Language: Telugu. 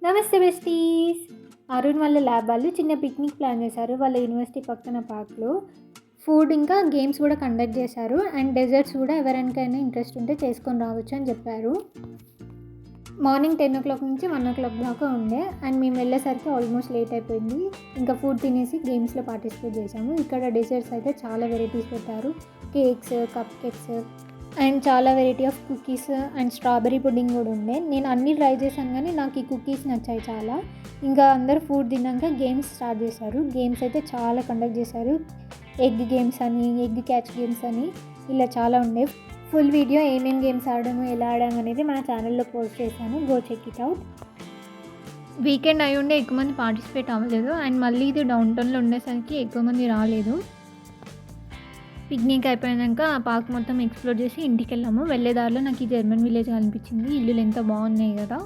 నమస్తే బెస్టీస్. అరుణ్ వాళ్ళ ల్యాబ్ వాళ్ళు చిన్న పిక్నిక్ ప్లాన్ చేశారు. వాళ్ళ యూనివర్సిటీ పక్కన పార్క్లో ఫుడ్ ఇంకా గేమ్స్ కూడా కండక్ట్ చేశారు. అండ్ డెజర్ట్స్ కూడా ఎవరికైనా ఇంట్రెస్ట్ ఉంటే చేసుకొని రావచ్చు అని చెప్పారు. మార్నింగ్ 10 o'clock నుంచి 1 o'clock దాకా ఉండే. అండ్ మేము వెళ్ళేసరికి ఆల్మోస్ట్ లేట్ అయిపోయింది. ఇంకా ఫుడ్ తినేసి గేమ్స్లో పార్టిసిపేట్ చేసాము. ఇక్కడ డెజర్ట్స్ అయితే చాలా వెరైటీస్ పెట్టారు. కేక్స్, కప్ కేక్స్ అండ్ చాలా variety of cookies and strawberry pudding కూడా ఉండే. నేను అన్నీ ట్రై చేశాను కానీ నాకు ఈ కుకీస్ నచ్చాయి చాలా. ఇంకా అందరూ ఫుడ్ తిన్నాక గేమ్స్ స్టార్ట్ చేశారు. గేమ్స్ అయితే చాలా కండక్ట్ చేశారు. ఎగ్ గేమ్స్ అని, ఎగ్ క్యాచ్ గేమ్స్ అని ఇలా చాలా ఉండే. ఫుల్ వీడియో ఏమేమి గేమ్స్ ఆడాము, ఎలా ఆడాము అనేది మన ఛానల్లో పోస్ట్ చేశాను. Go check it out. Weekend అయి ఉండే ఎక్కువ మంది పార్టిసిపేట్ అవ్వలేదు. అండ్ మళ్ళీ ఇది డౌన్ టౌన్లో ఉండేసరికి ఎక్కువ మంది రాలేదు. పిక్నిక్ అయిపోయాక ఆ పార్క్ మొత్తం ఎక్స్ప్లోర్ చేసి ఇంటికి వెళ్ళాము. వెళ్ళేదారిలో నాకు ఈ జర్మన్ విలేజ్ కనిపించింది. ఇల్లులు ఎంత బాగున్నాయి కదా.